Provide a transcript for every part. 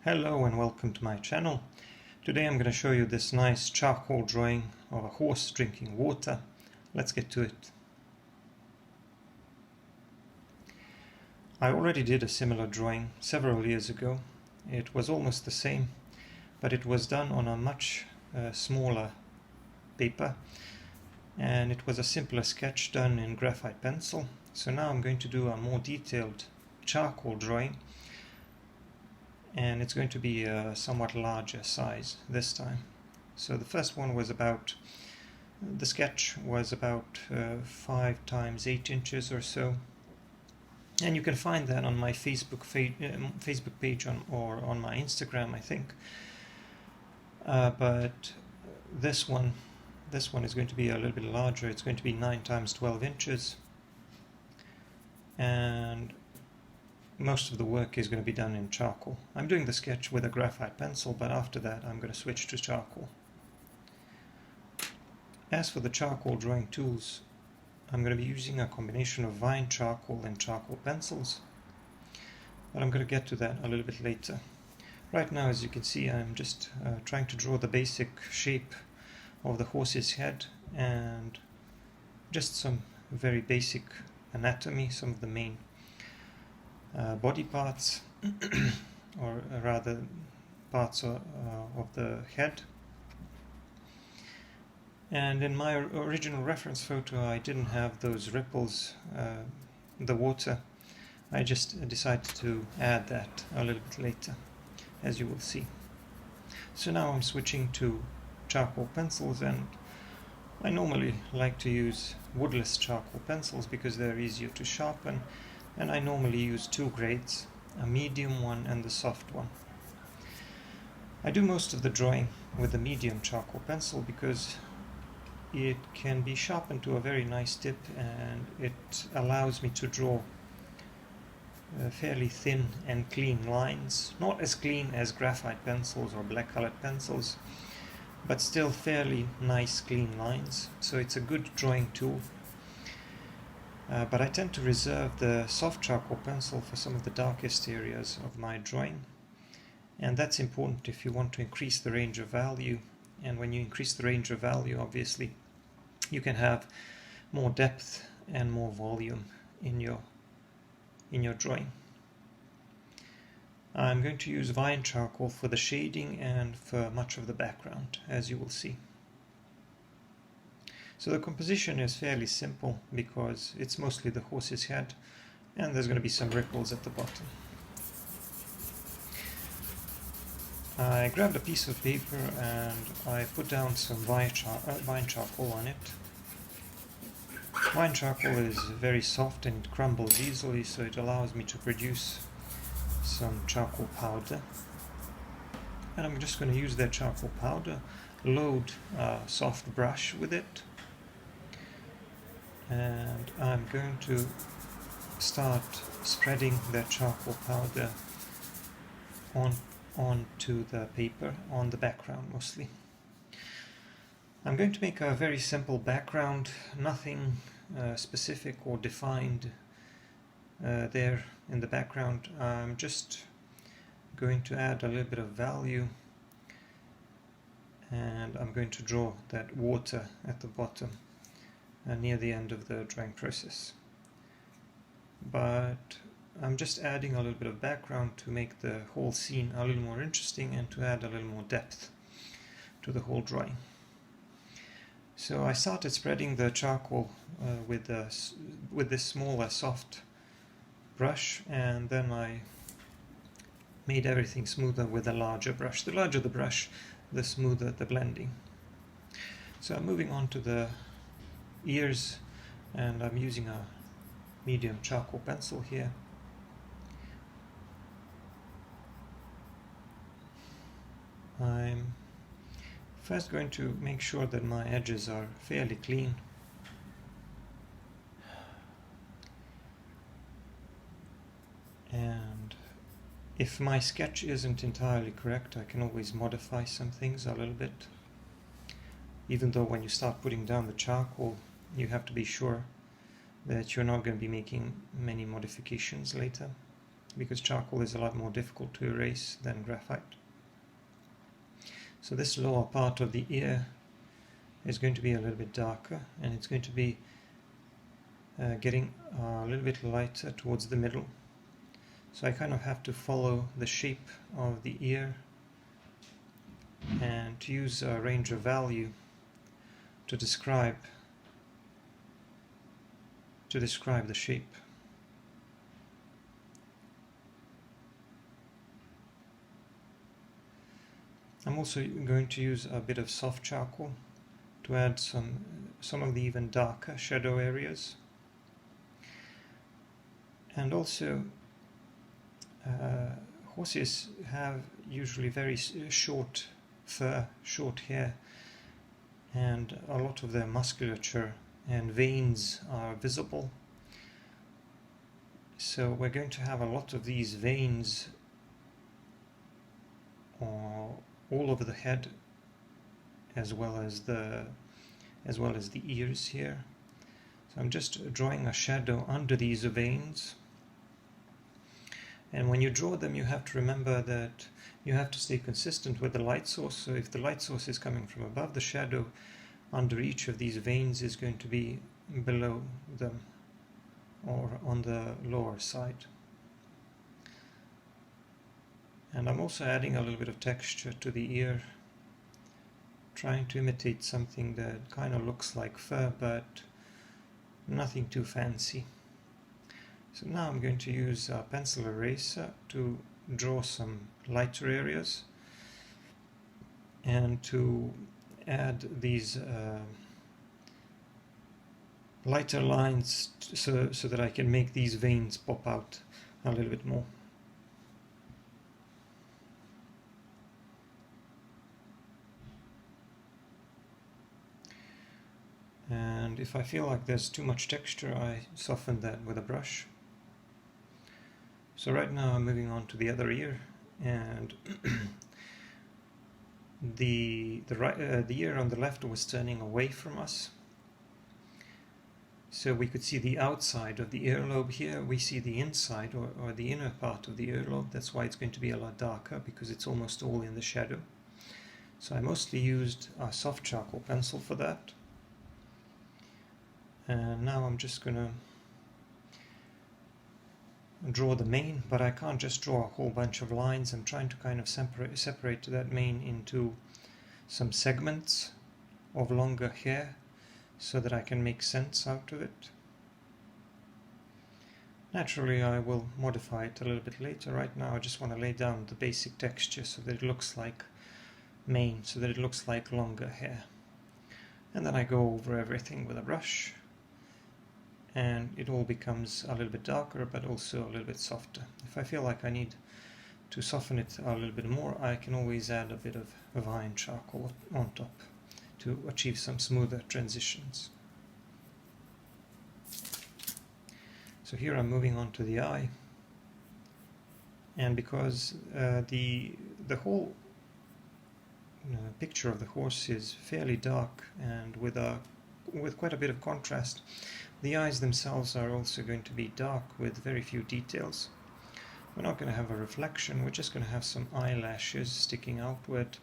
Hello and welcome to my channel. Today I'm going to show you this nice charcoal drawing of a horse drinking water. Let's get to it. I already did a similar drawing several years ago. It was almost the same, but it was done on a much smaller paper, and it was a simpler sketch done in graphite pencil. So now I'm going to do a more detailed charcoal drawing, and it's going to be a somewhat larger size this time. So the first one was the sketch was about 5 times 8 inches or so, and you can find that on my Facebook page or on my Instagram, I think. But this one is going to be a little bit larger. It's going to be 9 times 12 inches, and most of the work is going to be done in charcoal. I'm doing the sketch with a graphite pencil, but after that I'm going to switch to charcoal. As for the charcoal drawing tools, I'm going to be using a combination of vine charcoal and charcoal pencils, but I'm going to get to that a little bit later. Right now, as you can see, I'm just trying to draw the basic shape of the horse's head and just some very basic anatomy, some of the main body parts, or rather parts of the head. And in my original reference photo I didn't have those ripples, the water. I just decided to add that a little bit later, as you will see. So now I'm switching to charcoal pencils, and I normally like to use woodless charcoal pencils because they're easier to sharpen. And I normally use 2 grades, a medium one and the soft one. I do most of the drawing with the medium charcoal pencil because it can be sharpened to a very nice tip, and it allows me to draw fairly thin and clean lines. Not as clean as graphite pencils or black colored pencils, but still fairly nice clean lines. So it's a good drawing tool. But I tend to reserve the soft charcoal pencil for some of the darkest areas of my drawing, and that's important if you want to increase the range of value. And when you increase the range of value, obviously you can have more depth and more volume in your drawing. I'm going to use vine charcoal for the shading and for much of the background, as you will see. So the composition is fairly simple because it's mostly the horse's head, and there's going to be some ripples at the bottom. I grabbed a piece of paper and I put down some vine charcoal on it. Vine charcoal is very soft and it crumbles easily, so it allows me to produce some charcoal powder. And I'm just going to use that charcoal powder, load a soft brush with it, and I'm going to start spreading that charcoal powder onto the paper, on the background mostly. I'm going to make a very simple background, nothing specific or defined there in the background. I'm just going to add a little bit of value, and I'm going to draw that water at the bottom near the end of the drawing process. But I'm just adding a little bit of background to make the whole scene a little more interesting and to add a little more depth to the whole drawing. So I started spreading the charcoal with this smaller soft brush, and then I made everything smoother with a larger brush. The larger the brush, the smoother the blending. So I'm moving on to the ears, and I'm using a medium charcoal pencil here. I'm first going to make sure that my edges are fairly clean. And if my sketch isn't entirely correct, I can always modify some things a little bit. Even though when you start putting down the charcoal, you have to be sure that you're not going to be making many modifications later. because charcoal is a lot more difficult to erase than graphite. So this lower part of the ear is going to be a little bit darker, and it's going to be getting a little bit lighter towards the middle. So I kind of have to follow the shape of the ear and to use a range of value to describe the shape. I'm also going to use a bit of soft charcoal to add some of the even darker shadow areas. And also horses have usually very short fur, short hair, and a lot of their musculature and veins are visible. So we're going to have a lot of these veins all over the head, as well as the ears here. So I'm just drawing a shadow under these veins. And when you draw them, you have to remember that you have to stay consistent with the light source. So if the light source is coming from above, the shadow under each of these veins is going to be below them or on the lower side. And I'm also adding a little bit of texture to the ear, trying to imitate something that kind of looks like fur, but nothing too fancy. So now I'm going to use a pencil eraser to draw some lighter areas and to add these lighter lines so that I can make these veins pop out a little bit more. And if I feel like there's too much texture, I soften that with a brush. So right now I'm moving on to the other ear, and the ear on the left was turning away from us. So we could see the outside of the earlobe here. We see the inside or the inner part of the earlobe. That's why it's going to be a lot darker, because it's almost all in the shadow. So I mostly used a soft charcoal pencil for that. And now I'm just going to draw the mane, but I can't just draw a whole bunch of lines. I'm trying to kind of separate that mane into some segments of longer hair so that I can make sense out of it. Naturally, I will modify it a little bit later. Right now I just want to lay down the basic texture so that it looks like mane, so that it looks like longer hair. And then I go over everything with a brush, and it all becomes a little bit darker, but also a little bit softer. If I feel like I need to soften it a little bit more, I can always add a bit of iron charcoal on top to achieve some smoother transitions. So here I'm moving on to the eye, and because the whole picture of the horse is fairly dark and with quite a bit of contrast, the eyes themselves are also going to be dark with very few details. We're not going to have a reflection, we're just going to have some eyelashes sticking outward,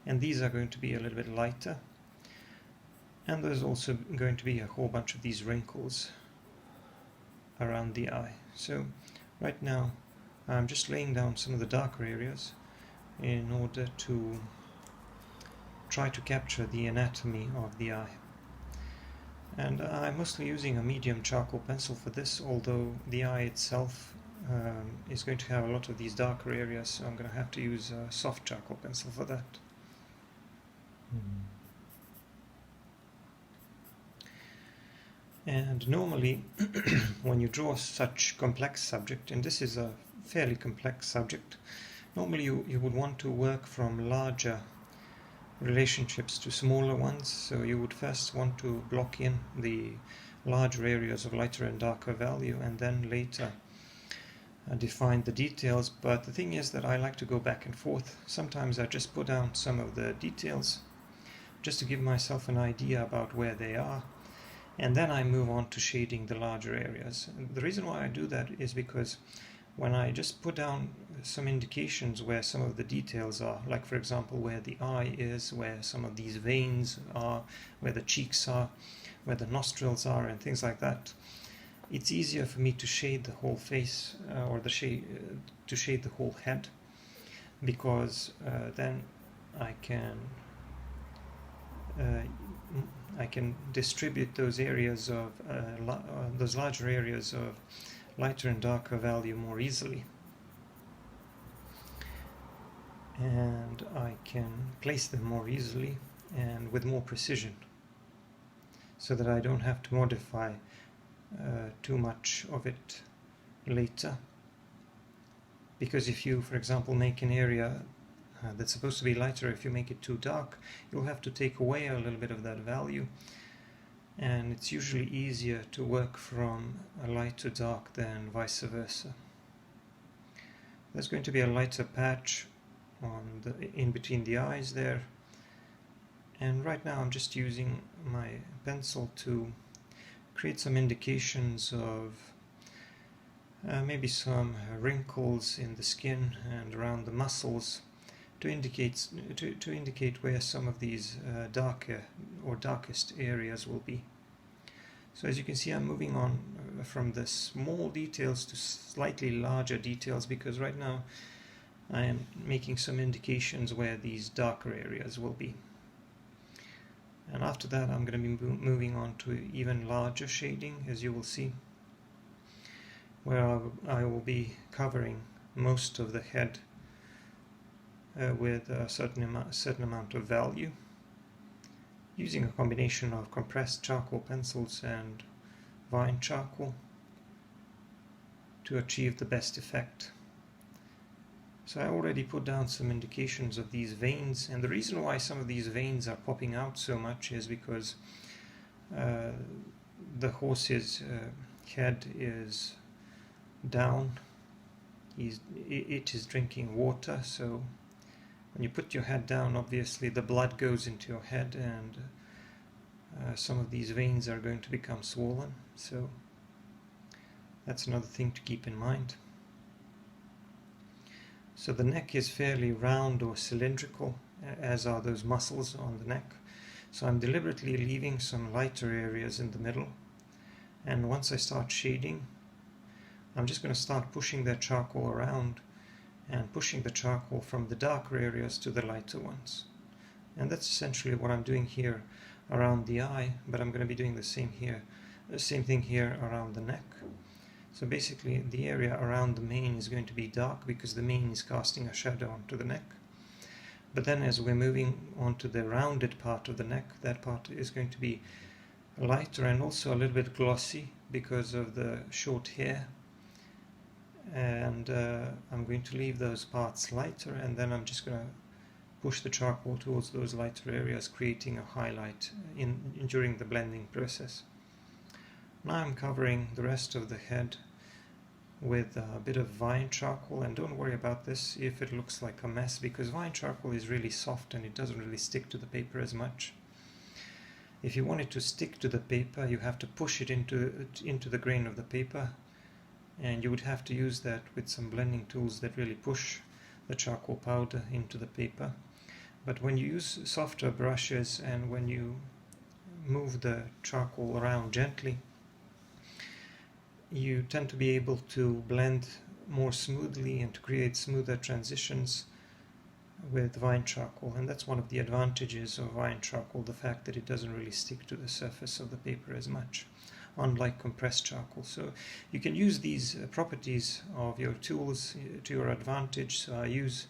and these are going to be a little bit lighter. And there's also going to be a whole bunch of these wrinkles around the eye. So right now I'm just laying down some of the darker areas in order to try to capture the anatomy of the eye. And I'm mostly using a medium charcoal pencil for this, although the eye itself is going to have a lot of these darker areas, so I'm going to have to use a soft charcoal pencil for that. And normally when you draw such complex subject, and this is a fairly complex subject, normally you would want to work from larger relationships to smaller ones. So you would first want to block in the larger areas of lighter and darker value, and then later define the details. But the thing is that I like to go back and forth. Sometimes I just put down some of the details just to give myself an idea about where they are, and then I move on to shading the larger areas. And the reason why I do that is because when I just put down some indications where some of the details are, like for example where the eye is, where some of these veins are, where the cheeks are, where the nostrils are, and things like that, it's easier for me to shade the whole face or to shade the whole head, because then I can distribute those areas of those larger areas of lighter and darker value more easily, and I can place them more easily and with more precision, so that I don't have to modify too much of it later. Because if you, for example, make an area that's supposed to be lighter, if you make it too dark, you'll have to take away a little bit of that value, and it's usually easier to work from a light to dark than vice versa. There's going to be a lighter patch in between the eyes there, and right now I'm just using my pencil to create some indications of maybe some wrinkles in the skin and around the muscles, to indicate where some of these darker or darkest areas will be. So as you can see, I'm moving on from the small details to slightly larger details, because right now I am making some indications where these darker areas will be. And after that I'm going to be moving on to even larger shading, as you will see, where I will be covering most of the head with a certain amount of value, using a combination of compressed charcoal pencils and vine charcoal to achieve the best effect. So I already put down some indications of these veins, and the reason why some of these veins are popping out so much is because the horse's head is down. It is drinking water, so when you put your head down, obviously the blood goes into your head, and some of these veins are going to become swollen, so that's another thing to keep in mind. So the neck is fairly round or cylindrical, as are those muscles on the neck. So I'm deliberately leaving some lighter areas in the middle, and once I start shading, I'm just going to start pushing that charcoal around and pushing the charcoal from the darker areas to the lighter ones. And that's essentially what I'm doing here around the eye, but I'm going to be doing the same thing here around the neck. So basically the area around the mane is going to be dark because the mane is casting a shadow onto the neck. But then as we're moving onto the rounded part of the neck, that part is going to be lighter and also a little bit glossy because of the short hair. And I'm going to leave those parts lighter, and then I'm just going to push the charcoal towards those lighter areas, creating a highlight during the blending process. Now I'm covering the rest of the head with a bit of vine charcoal, and don't worry about this if it looks like a mess, because vine charcoal is really soft and it doesn't really stick to the paper as much. If you want it to stick to the paper, you have to push it into the grain of the paper, and you would have to use that with some blending tools that really push the charcoal powder into the paper. But when you use softer brushes and when you move the charcoal around gently, you tend to be able to blend more smoothly and to create smoother transitions with vine charcoal. And that's one of the advantages of vine charcoal, the fact that it doesn't really stick to the surface of the paper as much, unlike compressed charcoal. So you can use these properties of your tools to your advantage. So I use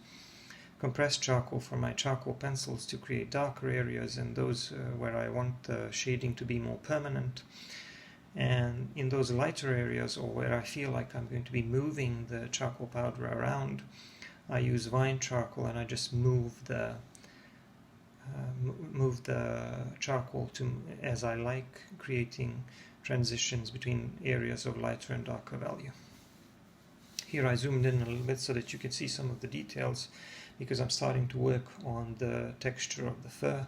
compressed charcoal for my charcoal pencils to create darker areas, and those where I want the shading to be more permanent. And in those lighter areas, or where I feel like I'm going to be moving the charcoal powder around, I use vine charcoal, and I just move the charcoal as I like, creating transitions between areas of lighter and darker value. Here I zoomed in a little bit so that you can see some of the details, because I'm starting to work on the texture of the fur.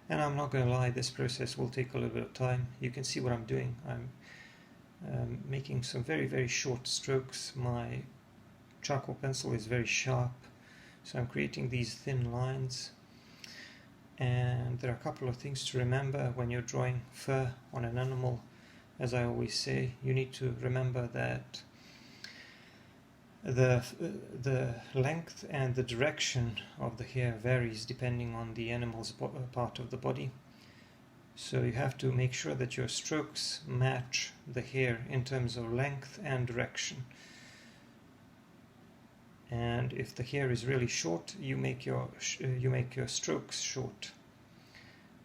And I'm not going to lie, this process will take a little bit of time. You can see what I'm doing. I'm making some very, very short strokes. My charcoal pencil is very sharp, so I'm creating these thin lines. And there are a couple of things to remember when you're drawing fur on an animal. As I always say, you need to remember that the length and the direction of the hair varies depending on the animal's part of the body. So you have to make sure that your strokes match the hair in terms of length and direction. And if the hair is really short, you make your strokes short.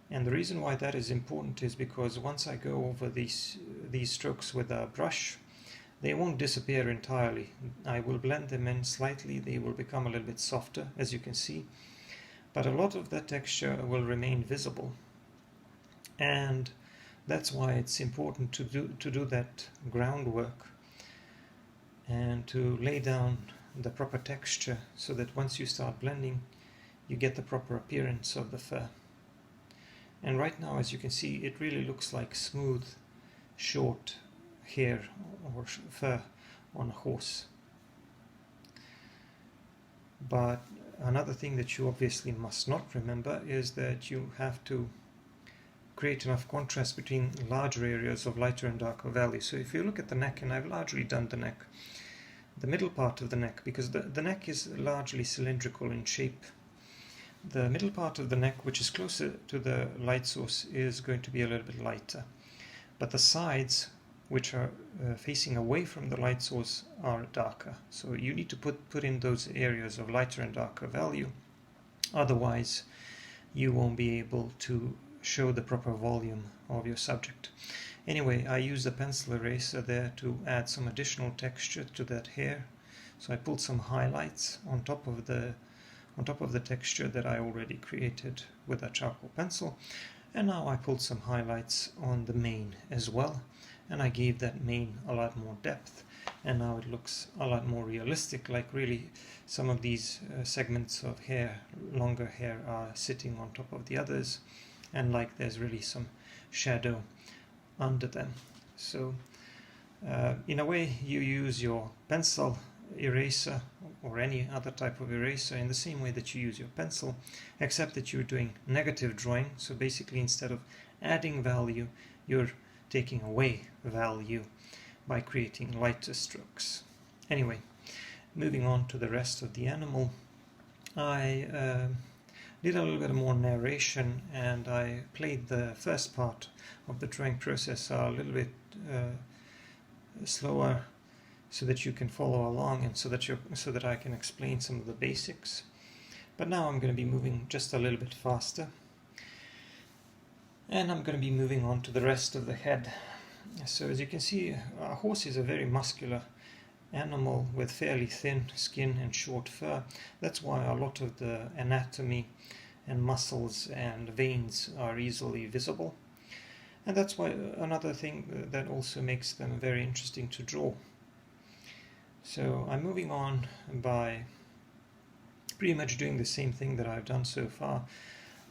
And the reason why that is important is because once I go over these strokes with a brush, they won't disappear entirely. I will blend them in slightly. They will become a little bit softer, as you can see, but a lot of that texture will remain visible. And that's why it's important to do that groundwork and to lay down the proper texture, so that once you start blending, you get the proper appearance of the fur. And right now, as you can see, it really looks like smooth, short hair or fur on a horse. But another thing that you obviously must not remember is that you have to create enough contrast between larger areas of lighter and darker value. So if you look at the neck, and I've largely done the neck, the middle part of the neck, because the neck is largely cylindrical in shape, the middle part of the neck, which is closer to the light source, is going to be a little bit lighter. But the sides, which are facing away from the light source, are darker. So you need to put in those areas of lighter and darker value. Otherwise, you won't be able to show the proper volume of your subject. Anyway, I used a pencil eraser there to add some additional texture to that hair. So I pulled some highlights on top of the texture that I already created with a charcoal pencil. And now I pulled some highlights on the mane as well, and I gave that mane a lot more depth, and now it looks a lot more realistic, like really some of these segments of hair, longer hair, are sitting on top of the others, and like there's really some shadow under them. So in a way, you use your pencil eraser or any other type of eraser in the same way that you use your pencil, except that you're doing negative drawing. So basically, instead of adding value, you're taking away value by creating lighter strokes. Anyway, moving on to the rest of the animal, I did a little bit more narration, and I played the first part of the drawing process a little bit slower, so that you can follow along, and so that I can explain some of the basics. But now I'm going to be moving just a little bit faster, and I'm going to be moving on to the rest of the head. So as you can see, a horse is a very muscular animal with fairly thin skin and short fur. That's why a lot of the anatomy and muscles and veins are easily visible, and that's why another thing that also makes them very interesting to draw. So I'm moving on by pretty much doing the same thing that I've done so far.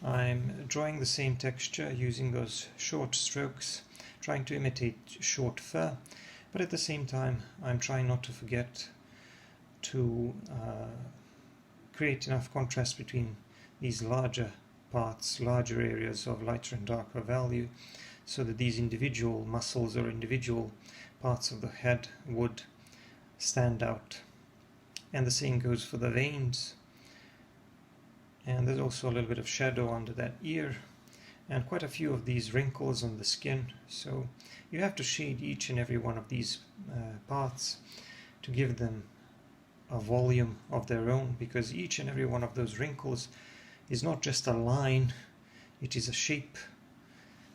I'm drawing the same texture using those short strokes, trying to imitate short fur, but at the same time I'm trying not to forget to create enough contrast between these larger parts, larger areas of lighter and darker value, so that these individual muscles or individual parts of the head would stand out. And the same goes for the veins, and there's also a little bit of shadow under that ear and quite a few of these wrinkles on the skin. So you have to shade each and every one of these parts to give them a volume of their own, because each and every one of those wrinkles is not just a line, it is a shape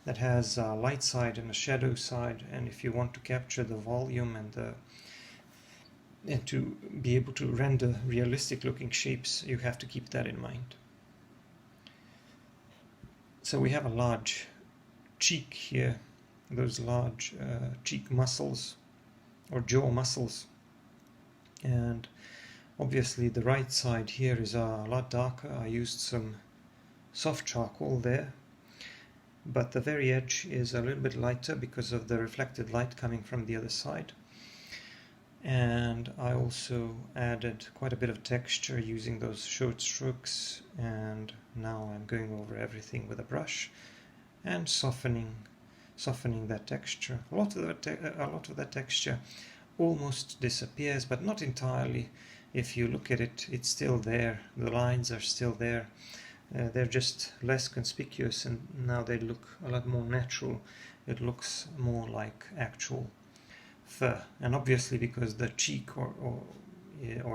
that has a light side and a shadow side. And if you want to capture the volume and to be able to render realistic looking shapes, you have to keep that in mind. So we have a large cheek here, those large cheek muscles or jaw muscles, and obviously the right side here is a lot darker. I used some soft charcoal there, but the very edge is a little bit lighter because of the reflected light coming from the other side. And I also added quite a bit of texture using those short strokes, and now I'm going over everything with a brush and softening that texture. A lot of that texture almost disappears, but not entirely. If you look at it, it's still there. The lines are still there. They're just less conspicuous, and now they look a lot more natural. It looks more like actual fur. And obviously, because the cheek or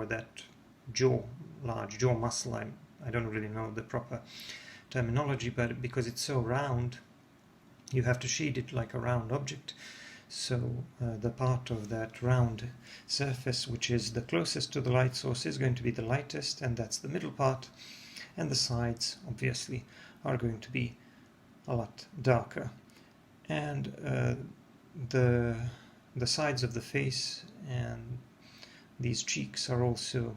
that large jaw muscle, I don't really know the proper terminology, but because it's so round, you have to shade it like a round object. So the part of that round surface which is the closest to the light source is going to be the lightest, and that's the middle part, and the sides obviously are going to be a lot darker. And the sides of the face and these cheeks are also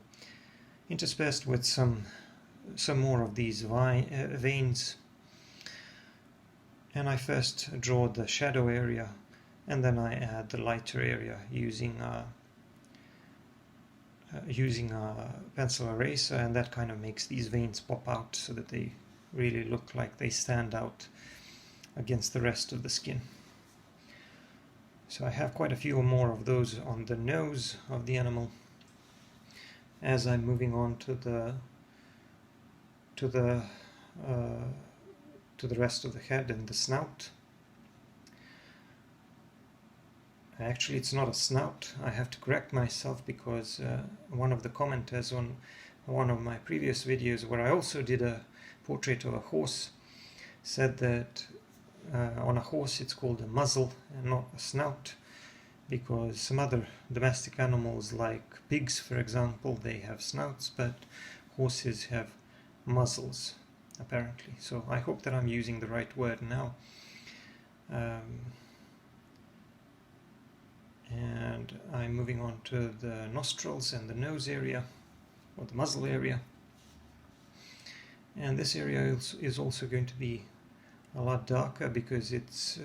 interspersed with some more of these veins. And I first draw the shadow area, and then I add the lighter area using a pencil eraser, and that kind of makes these veins pop out so that they really look like they stand out against the rest of the skin. So I have quite a few more of those on the nose of the animal. As I'm moving on to the rest of the head and the snout. Actually, it's not a snout. I have to correct myself, because one of the commenters on one of my previous videos, where I also did a portrait of a horse, said that on a horse it's called a muzzle and not a snout, because some other domestic animals like pigs, for example, they have snouts, but horses have muzzles, apparently. So I hope that I'm using the right word now. And I'm moving on to the nostrils and the nose area, or the muzzle area. And this area is also going to be a lot darker, because it's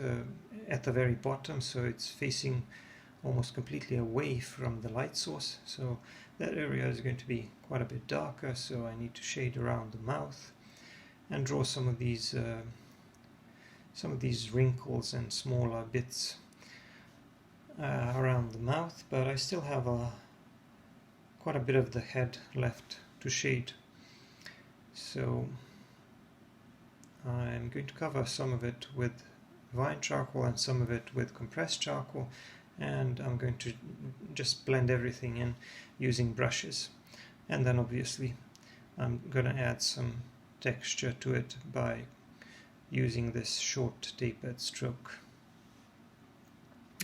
at the very bottom, so it's facing almost completely away from the light source. So that area is going to be quite a bit darker, so I need to shade around the mouth and draw some of these wrinkles and smaller bits around the mouth, but I still have quite a bit of the head left to shade. So I'm going to cover some of it with vine charcoal and some of it with compressed charcoal, and I'm going to just blend everything in using brushes. And then obviously I'm going to add some texture to it by using this short tapered stroke.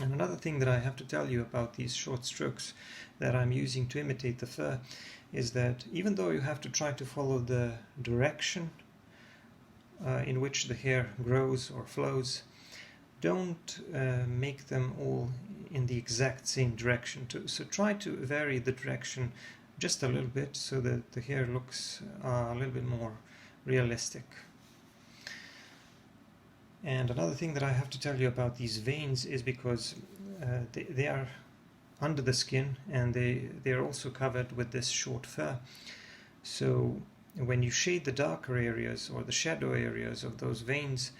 And another thing that I have to tell you about these short strokes that I'm using to imitate the fur is that even though you have to try to follow the direction in which the hair grows or flows, don't make them all in the exact same direction. So try to vary the direction just a little bit so that the hair looks a little bit more realistic. And another thing that I have to tell you about these veins is because they are under the skin, and they are also covered with this short fur. So when you shade the darker areas or the shadow areas of those veins,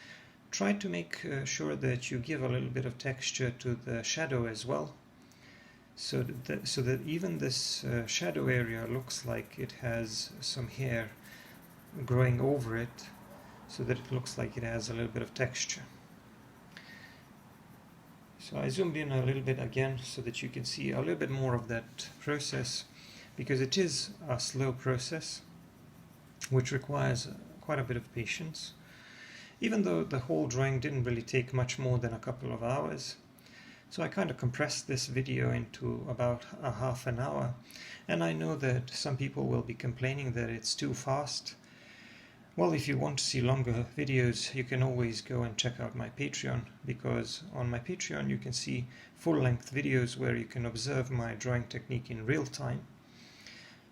try to make sure that you give a little bit of texture to the shadow as well, so that even this shadow area looks like it has some hair growing over it, so that it looks like it has a little bit of texture. So I zoomed in a little bit again so that you can see a little bit more of that process, because it is a slow process which requires quite a bit of patience. Even though the whole drawing didn't really take much more than a couple of hours. So I kind of compressed this video into about a half an hour, and I know that some people will be complaining that it's too fast. Well, if you want to see longer videos, you can always go and check out my Patreon, because on my Patreon you can see full-length videos where you can observe my drawing technique in real time.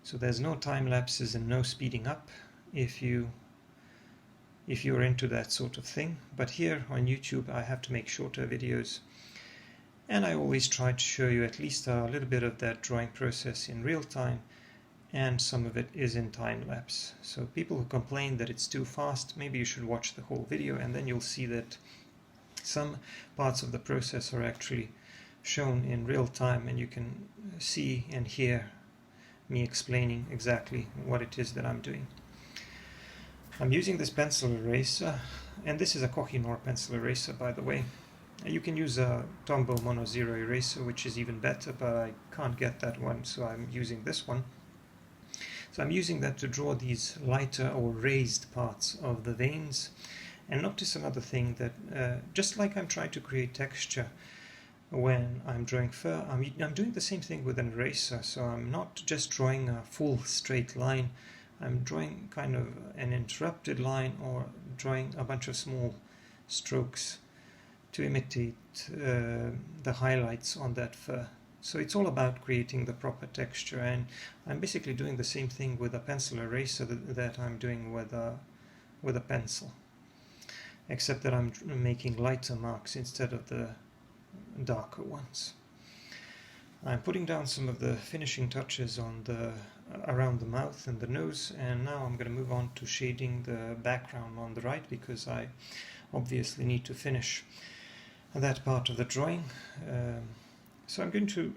So there's no time lapses and no speeding up if you're into that sort of thing. But here on YouTube I have to make shorter videos, And I always try to show you at least a little bit of that drawing process in real time, and some of it is in time lapse. So people who complain that it's too fast, maybe you should watch the whole video, and then you'll see that some parts of the process are actually shown in real time, and you can see and hear me explaining exactly what it is that I'm doing. I'm using this pencil eraser, and this is a Kohinoor pencil eraser, by the way. You can use a Tombow Mono Zero eraser, which is even better, but I can't get that one, so I'm using this one. So I'm using that to draw these lighter or raised parts of the veins. And notice another thing, that just like I'm trying to create texture when I'm drawing fur, I'm doing the same thing with an eraser. So I'm not just drawing a full straight line, I'm drawing kind of an interrupted line, or drawing a bunch of small strokes to imitate the highlights on that fur. So it's all about creating the proper texture, and I'm basically doing the same thing with a pencil eraser that I'm doing with a pencil, except that I'm making lighter marks instead of the darker ones. I'm putting down some of the finishing touches on around the mouth and the nose, and now I'm going to move on to shading the background on the right, because I obviously need to finish that part of the drawing. So I'm going to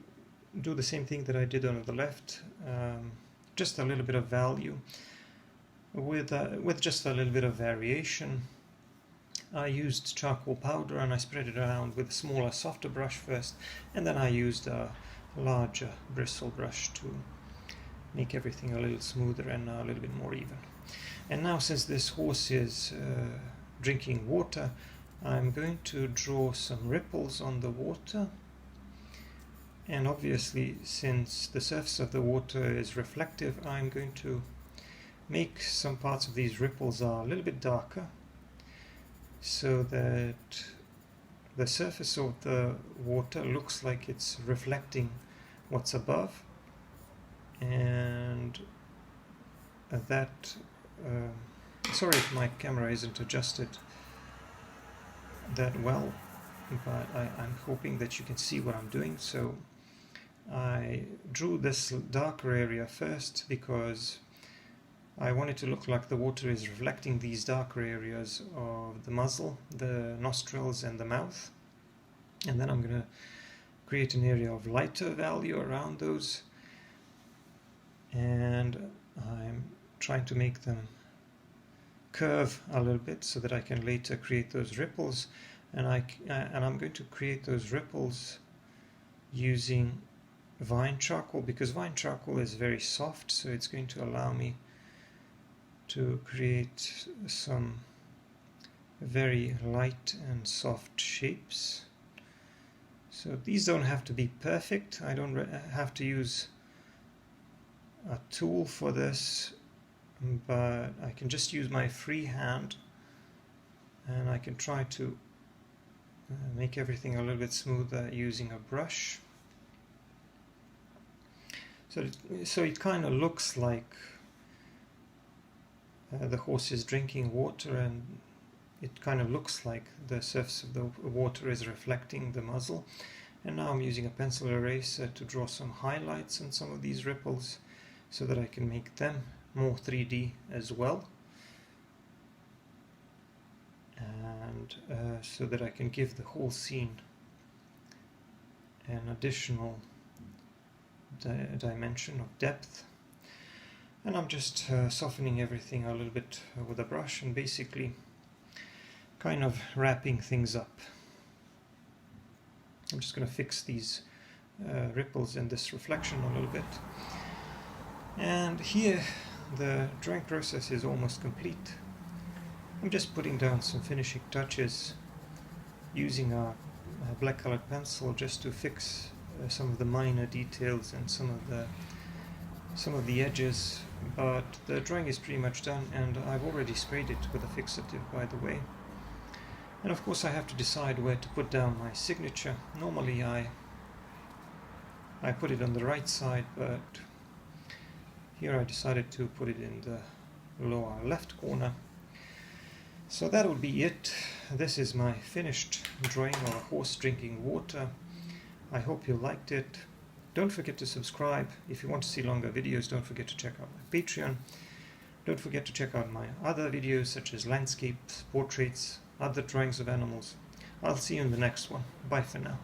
do the same thing that I did on the left, just a little bit of value with just a little bit of variation. I used charcoal powder and I spread it around with a smaller, softer brush first, and then I used a larger bristle brush to make everything a little smoother and a little bit more even. And now, since this horse is drinking water, I'm going to draw some ripples on the water. And obviously, since the surface of the water is reflective, I'm going to make some parts of these ripples a little bit darker, so that the surface of the water looks like it's reflecting what's above, and that sorry if my camera isn't adjusted that well, but I'm hoping that you can see what I'm doing. So I drew this darker area first because I want it to look like the water is reflecting these darker areas of the muzzle, the nostrils and the mouth. And then I'm going to create an area of lighter value around those, and I'm trying to make them curve a little bit so that I can later create those ripples. And I'm going to create those ripples using vine charcoal, because vine charcoal is very soft, so it's going to allow me to create some very light and soft shapes. So these don't have to be perfect. I don't have to use a tool for this, but I can just use my free hand, and I can try to make everything a little bit smoother using a brush. So it kind of looks like the horse is drinking water, and it kind of looks like the surface of the water is reflecting the muzzle. And now I'm using a pencil eraser to draw some highlights on some of these ripples so that I can make them more 3D as well, and so that I can give the whole scene an additional dimension of depth. And I'm just softening everything a little bit with a brush, and basically kind of wrapping things up. I'm just going to fix these ripples and this reflection a little bit. And here the drawing process is almost complete. I'm just putting down some finishing touches using a black colored pencil just to fix some of the minor details and some of the edges, but the drawing is pretty much done, and I've already sprayed it with a fixative, by the way. And of course I have to decide where to put down my signature. Normally I put it on the right side, but here I decided to put it in the lower left corner. So that would be it. This is my finished drawing of a horse drinking water. I hope you liked it. Don't forget to subscribe. If you want to see longer videos, don't forget to check out my Patreon. Don't forget to check out my other videos such as landscapes, portraits, other drawings of animals. I'll see you in the next one. Bye for now.